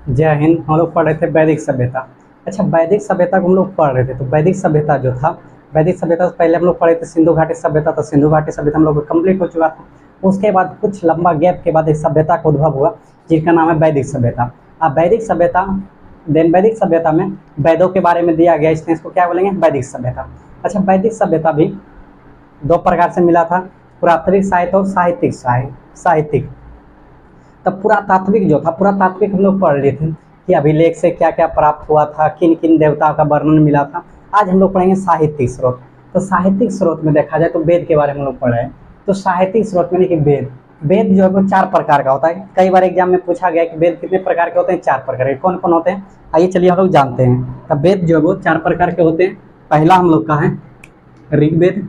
जय हिंद। हम लोग पढ़ रहे थे वैदिक सभ्यता। अच्छा, वैदिक सभ्यता को हम लोग पढ़ रहे थे, तो वैदिक सभ्यता जो था, वैदिक सभ्यता से पहले हम लोग पढ़े थे सिंधु घाटी सभ्यता। तो सिंधु घाटी सभ्यता हम लोग कंप्लीट हो चुका था। उसके बाद कुछ लंबा गैप के बाद एक सभ्यता का उद्भव हुआ जिसका नाम है वैदिक सभ्यता। अब वैदिक सभ्यता, वैदिक सभ्यता में वेदों के बारे में दिया गया, इसलिए इसको क्या बोलेंगे, वैदिक सभ्यता। अच्छा, वैदिक सभ्यता भी दो प्रकार से मिला था, पुरातात्विक साहित्य और साहित्यिक साहित्यिक। तब पुरातात्विक जो था, पुरातात्विक हम लोग पढ़ रहे थे कि अभिलेख से क्या क्या प्राप्त हुआ था, किन किन देवताओं का वर्णन मिला था। आज हम लोग पढ़ेंगे साहित्यिक स्रोत। तो साहित्यिक स्रोत में देखा जाए तो वेद के बारे में हम लोग पढ़ रहे हैं। तो साहित्यिक स्रोत में कि वेद, वेद जो है वो 4 प्रकार का होता है। कई बार एग्जाम में पूछा गया कि वेद कितने प्रकार के होते हैं, 4 प्रकार के। कौन कौन होते हैं, आइए चलिए हम लोग जानते हैं। तब वेद जो है वो 4 प्रकार के होते हैं। पहला हम लोग का है ऋग्वेद,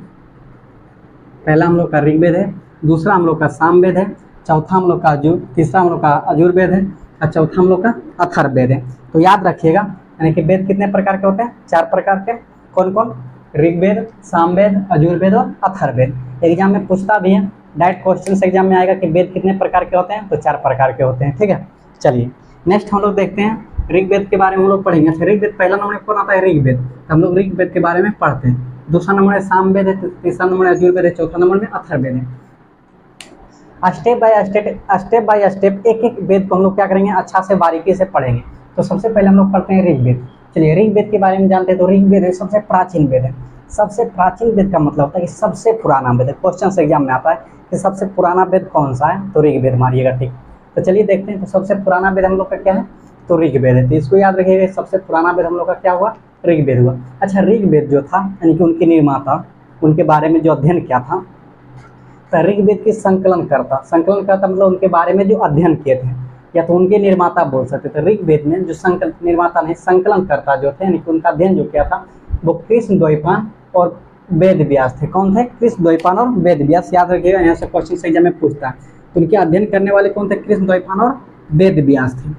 पहला हम लोग का ऋग्वेद है। दूसरा हम लोग का सामवेद है। चौथा हम लोग का तीसरा हम लोग का यजुर्वेद है। और चौथा हम लोग का अथर्ववेद है। तो याद रखिएगा, यानी कि वेद कितने प्रकार के होते हैं, 4 प्रकार के। कौन कौन, ऋग्वेद, सामवेद, यजुर्वेद और अथर्ववेद। एग्जाम में पूछता भी है, डायरेक्ट क्वेश्चन से एग्जाम में आएगा कि वेद कितने प्रकार के होते हैं, तो 4 प्रकार के होते हैं। ठीक है, चलिए नेक्स्ट हम लोग देखते हैं ऋग्वेद के बारे में हम लोग पढ़ेंगे। अच्छा, ऋग्वेद पहला नंबर कौन आता है, ऋग्वेद। हम लोग ऋग्वेद के बारे में पढ़ते हैं। दूसरा नंबर है सामवेद है, तीसरा नंबर है यजुर्वेद है, चौथा नंबर में अथर्ववेद है। स्टेप बाय स्टेप एक एक वेद को हम लोग क्या करेंगे, अच्छा से बारीकी से पढ़ेंगे। तो सबसे पहले हम लोग पढ़ते हैं ऋग्वेद। चलिए ऋग्वेद के बारे में जानते हैं। तो ऋग्वेद सबसे प्राचीन वेद है। सबसे प्राचीन वेद का मतलब होता है कि सबसे पुराना वेद है। क्वेश्चन से एग्जाम में आता है कि सबसे पुराना वेद कौन सा है, तो ऋग्वेद मारिएगा। ठीक, तो चलिए देखते हैं। तो सबसे पुराना वेद हम लोग का क्या है, तो ऋग्वेद है। तो इसको याद रखिएगा, सबसे पुराना वेद हम लोग का क्या हुआ, ऋग्वेद हुआ। अच्छा, ऋग्वेद जो था यानी कि उनके निर्माता, उनके बारे में जो अध्ययन किया था, ऋग्वेद की संकलन करता मतलब उनके बारे में जो अध्ययन किए थे, या तो उनके निर्माता बोल सकते थे। ऋग्वेद में जो निर्माता नहीं, संकलन करता जो थे, यानी कि उनका अध्ययन जो किया था, वो कृष्ण द्वैपायन और वेद व्यास थे। कौन थे, कृष्ण द्वैपायन और वेद व्यास। याद रखिएगा, यहाँ से क्वेश्चन से एग्जाम में पूछता है। तो उनके अध्ययन करने वाले कौन थे, कृष्ण द्वैपायन और वेद व्यास थे।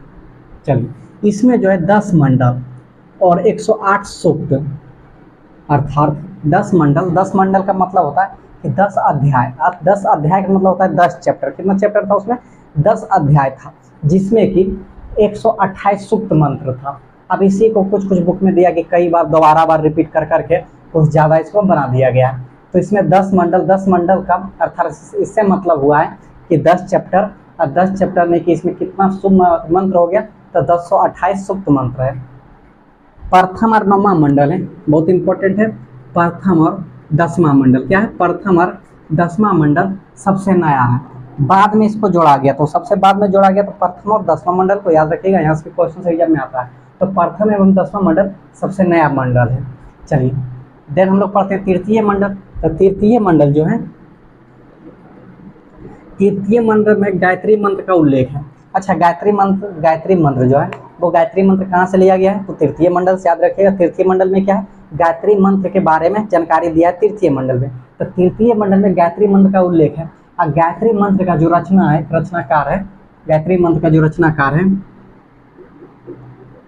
चलिए, इसमें जो है 10 मंडल और 108 सूक्त, अर्थात 10 मंडल। 10 मंडल का मतलब होता है कि 10 अध्याय। 10 अध्याय का मतलब होता है 10 चैप्टर। कितना चैप्टर था उसमें, 10 अध्याय था, जिसमें कि 128 सूक्त मंत्र था। अब इसी को कुछ कुछ बुक में दिया कि कई बार दोबारा बार रिपीट कर करके कुछ ज़्यादा इसको बना दिया गया है। तो इसमें 10 मंडल का अर्थात इससे मतलब हुआ है कि 10 चैप्टर, और 10 चैप्टर में कि इसमें कितना सूक्त मंत्र हो गया, तो 1028 सूक्त मंत्र है। प्रथम और 9वां मंडल है, बहुत इंपॉर्टेंट है। प्रथम और 10वां मंडल क्या है, प्रथम और 10वां मंडल सबसे नया है, बाद में इसको जोड़ा गया। तो सबसे बाद में जोड़ा गया, तो प्रथम और 10वां मंडल को याद रखिएगा, यहाँ से क्वेश्चन से एग्जाम में आता है। तो प्रथम एवं 10वां मंडल सबसे नया मंडल है। चलिए देन हम लोग पढ़ते हैं तृतीय मंडल। तो तृतीय मंडल जो है, तृतीय मंडल में गायत्री मंत्र का उल्लेख है। अच्छा, गायत्री मंत्र जो है वो गायत्री मंत्र कहाँ से लिया गया है, तो तृतीय मंडल से। याद रखिएगा, तृतीय मंडल में क्या है, गायत्री मंत्र के बारे में जानकारी दिया है तृतीय मंडल में। तो तृतीय मंडल में गायत्री मंत्र का उल्लेख है। और गायत्री मंत्र का जो रचनाकार है, गायत्री मंत्र का जो रचनाकार है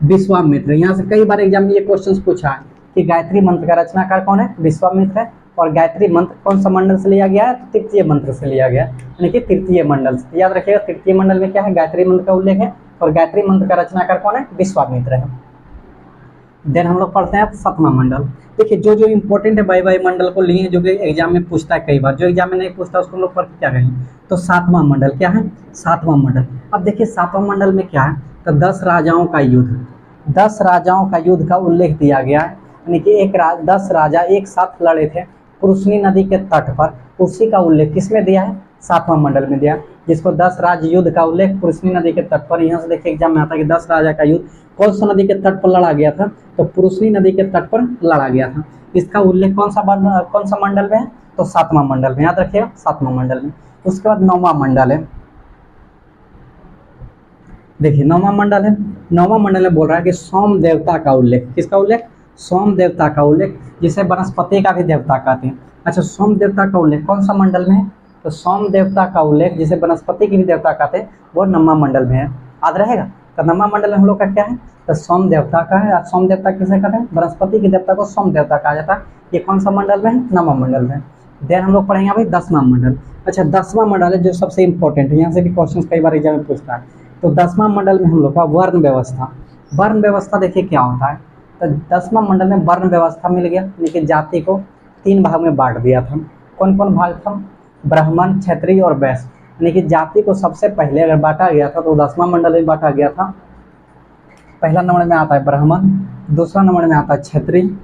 विश्वामित्र। यहाँ से कई बार एग्जाम में ये क्वेश्चन पूछा है कि गायत्री मंत्र का रचनाकार कौन है, विश्वामित्र है। और गायत्री मंत्र कौन सा मंडल से लिया गया है, तो तृतीय मंत्र से लिया गया, यानी कि तृतीय मंडल से। याद रखिएगा, तृतीय मंडल में क्या है, गायत्री मंत्र का उल्लेख है, और गायत्री मंत्र का रचनाकार कौन है, विश्वामित्र है। देन हम लोग पढ़ते हैं 7वां मंडल। देखिए, जो जो इंपॉर्टेंट है वाई मंडल को लिए, जो कि एग्जाम में पूछता है कई बार, जो एग्जाम में नहीं पूछता उसको हम लोग पढ़ के क्या करेंगे। तो 7वां मंडल क्या है, 7वां मंडल। अब देखिए 7वां मंडल में क्या है, तो 10 राजाओं का युद्ध, 10 राजाओं का युद्ध का उल्लेख दिया गया है। यानी कि 10 राजा एक साथ लड़े थे पुरुषनी नदी के तट पर, उसी का उल्लेख किसमें दिया है, 7वां मंडल में दिया, जिसको 10 राज्य युद्ध का उल्लेख पुरुषनी नदी के तट पर। यहाँ से देखिए एग्जाम में आता है कि 10 राजा का युद्ध कौन सा नदी के तट पर लड़ा गया था, तो पुरुषनी नदी के तट पर लड़ा गया था। इसका उल्लेख कौन सा मंडल में है, तो 7वां मंडल में। याद रखिएगा, 7वां मंडल में। उसके बाद 9वां मंडल है। देखिए 9वां मंडल है, 9वां मंडल में बोल रहा है कि सोम देवता का उल्लेख। किसका उल्लेख, सोम देवता का उल्लेख, जिसे वनस्पति का भी देवता कहते हैं। अच्छा, सोम देवता का उल्लेख कौन सा मंडल में है, तो सोम देवता का उल्लेख जिसे वनस्पति की भी देवता कहते हैं, वो 9वां मंडल में है। याद रहेगा, तो 9वां मंडल हम लोग का क्या है, तो सोम देवता का है। सोम देवता किसे कहते हैं, वनस्पति की देवता को सोम देवता कहा जाता है। ये कौन सा मंडल में है, 9वां मंडल में। देन हम लोग पढ़ेंगे अभी 10वां मंडल। अच्छा, 10वां मंडल है जो सबसे इंपॉर्टेंट है, यहाँ से भी क्वेश्चन कई बार एग्जाम में पूछता है तो 10वां मंडल में हम लोग का वर्ण व्यवस्था। वर्ण व्यवस्था देखिए क्या होता है। तो 10वां मंडल में वर्ण व्यवस्था मिल गया, यानी कि जाति को 3 भाग में बांट दिया था। कौन कौन भाग था? ब्राह्मण, क्षत्रिय और वैश्य। यानी कि जाति को सबसे पहले अगर बांटा गया था तो 10वां मंडल में बांटा गया था। पहला नंबर में आता है ब्राह्मण, दूसरा नंबर में आता है क्षत्रिय,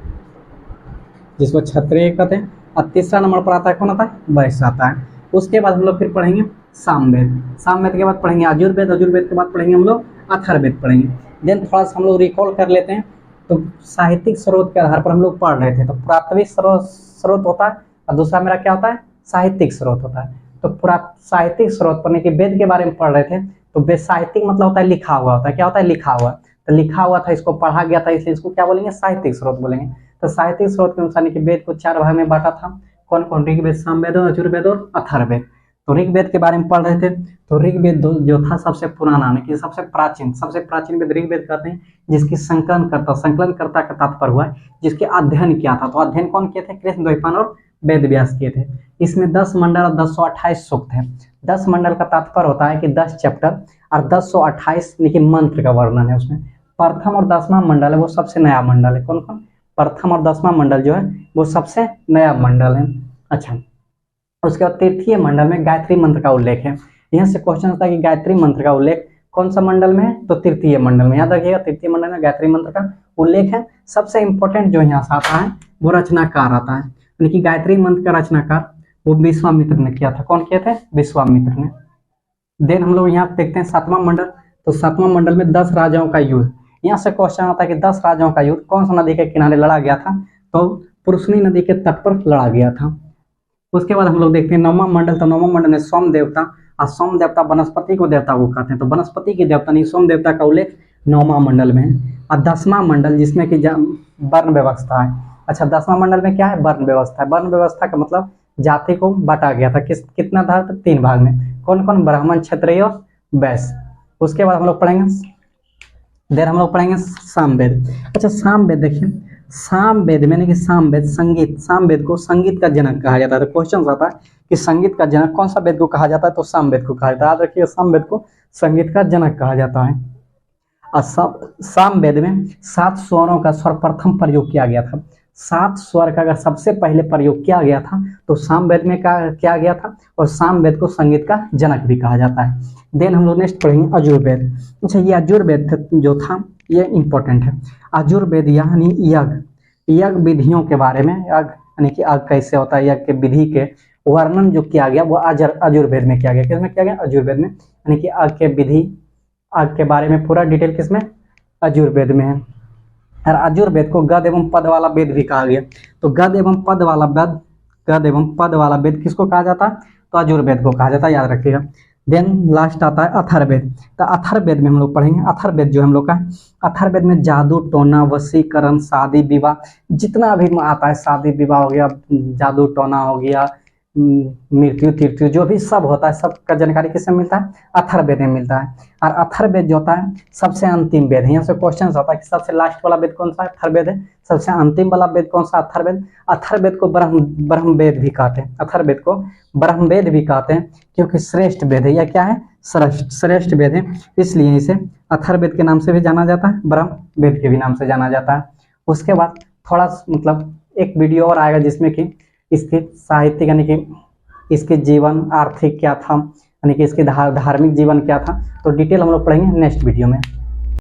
जिसको क्षत्रिय कहते हैं, और तीसरा नंबर पर आता है कौन आता है? वैश्य आता है। उसके बाद हम लोग फिर पढ़ेंगे सामवेद। सामवेद के बाद पढ़ेंगे यजुर्वेद, यजुर्वेद के बाद पढ़ेंगे हम लोग अथर्ववेद पढ़ेंगे। देन थोड़ा सा हम लोग रिकॉल कर लेते हैं। तो साहित्यिक स्रोत के आधार पर हम लोग पढ़ रहे थे। तो पुरातात्विक स्रोत होता है और दूसरा मेरा क्या होता है? साहित्यिक स्रोत होता है। तो साहित्यिक स्रोत पढ़ने के वेद के बारे में पढ़ रहे थे। तो वेद साहित्यिक मतलब होता है लिखा हुआ होता है। क्या होता है? लिखा हुआ। तो लिखा हुआ था, इसको पढ़ा गया था, इसलिए इसको क्या बोलेंगे? साहित्यिक स्रोत बोलेंगे। तो साहित्यिक स्रोत के अनुसार वेद को 4 भाग में बांटा था। कौन कौन? ऋग्वेद, सामवेद, यजुर्वेद और अथर्ववेद। तो ऋग्वेद के बारे में पढ़ रहे थे। तो ऋग्वेद जो था सबसे पुराना, यानी कि सबसे प्राचीन वेद ऋग्वेद कहते हैं, जिसकी संकलनकर्ता का तात्पर्य हुआ है जिसके अध्ययन किया था। तो अध्ययन कौन किए थे? कृष्ण द्वैपायन और वेद व्यास किए थे। इसमें 10 मंडल और 1028 सूक्त है। 10 मंडल का तात्पर्य होता है कि 10 चैप्टर और 1028 यानी कि मंत्र का वर्णन है उसमें। प्रथम और 10वां मंडल है वो सबसे नया मंडल है। कौन कौन? प्रथम और 10वां मंडल जो है वो सबसे नया मंडल है। अच्छा, उसके बाद तृतीय मंडल में गायत्री मंत्र का उल्लेख है। यहाँ से क्वेश्चन होता है कि गायत्री मंत्र का उल्लेख कौन सा मंडल में है? तो तृतीय मंडल में। याद रखिएगा, तृतीय मंडल में गायत्री मंत्र का उल्लेख है। सबसे इंपॉर्टेंट जो यहाँ से आता है वो रचनाकार आता है, यानी कि गायत्री मंत्र का रचनाकार वो विश्वामित्र ने किया था। कौन किए थे? विश्वामित्र ने। देन हम लोग यहाँ देखते हैं 7वां मंडल। तो 7वां मंडल में 10 राजाओं का युद्ध। यहाँ से क्वेश्चन आता है कि 10 राजाओं का युद्ध कौन सा नदी के किनारे लड़ा गया था? तो पुरुषनी नदी के तट पर लड़ा गया था। उसके बाद हम लोग देखते हैं 9वां मंडल। तो 9वां मंडल में सोम देवता, और सोम देवता वनस्पति को देवता को कहते हैं। तो वनस्पति के देवता नहीं, सोम देवता का उल्लेख 9वां मंडल में है। और 10वां मंडल जिसमें कि वर्ण व्यवस्था है। अच्छा, 10वां मंडल में क्या है? वर्ण व्यवस्था है। वर्ण व्यवस्था का मतलब जाति को बांटा गया था कितना था? तो 3 भाग में। कौन कौन? ब्राह्मण, क्षत्रिय और वैश्य। उसके बाद हम लोग पढ़ेंगे सामवेद। अच्छा, सामवेद देखिए, सामवेद में कि सामवेद संगीत, सामवेद को संगीत का जनक कहा जाता है। तो क्वेश्चन आता है कि संगीत का जनक कौन सा वेद को कहा जाता है? तो सामवेद को कहा जाता है। याद रखिए, सामवेद को संगीत का जनक कहा जाता है। और सामवेद में 7 स्वरों का सर्वप्रथम प्रयोग किया गया था। 7 स्वर का अगर सबसे पहले प्रयोग किया गया था तो सामवेद में किया गया था, और सामवेद को संगीत का जनक भी कहा जाता है। देन हम लोग नेक्स्ट पढ़ेंगे यजुर्वेद। अच्छा, ये यजुर्वेद जो था ये इंपॉर्टेंट है। यजुर्वेद यानी यज्ञ विधियों के बारे में, यज्ञ यानी कि यज्ञ कैसे होता है, यज्ञ के विधि के वर्णन जो किया गया वो यजुर्वेद में किया गया। किसमें किया गया? यजुर्वेद में। यानी कि यज्ञ के विधि, यज्ञ के बारे में पूरा डिटेल किसमें? यजुर्वेद में है। और यजुर्वेद को गद एवं पद वाला वेद भी कहा गया। तो गद एवं पद वाला वेद किसको कहा जाता है? तो यजुर्वेद को कहा जाता है। याद रखिएगा। देन लास्ट आता है अथर्ववेद। तो अथर्ववेद में हम लोग पढ़ेंगे, अथर्ववेद जो हम लोग का, अथर्ववेद में जादू टोना, वशीकरण, शादी विवाह, जितना भी आता है, शादी विवाह हो गया, जादू टोना हो गया, मृत्यु तीर्थ्यु, जो भी सब होता है सब का जानकारी किससे मिलता है? अथर्ववेद में मिलता है। और अथर्ववेद जो होता है सबसे अंतिम वेद है। यहाँ से क्वेश्चन होता है कि सबसे लास्ट वाला वेद कौन सा है? अथर्ववेद है। सबसे अंतिम वाला वेद कौन सा? अथर्ववेद। अथर्ववेद को ब्रह्मवेद भी कहते हैं। अथर्ववेद को ब्रह्मवेद भी कहते हैं क्योंकि श्रेष्ठ वेद है। यह क्या है? श्रेष्ठ वेद है, इसलिए इसे अथर्ववेद के नाम से भी जाना जाता है, ब्रह्मवेद के भी नाम से जाना जाता है। उसके बाद थोड़ा मतलब एक वीडियो और आएगा जिसमें कि इसके साहित्यिक यानी कि इसके जीवन, आर्थिक क्या था, यानी कि इसके धार्मिक जीवन क्या था, तो डिटेल हम लोग पढ़ेंगे नेक्स्ट वीडियो में।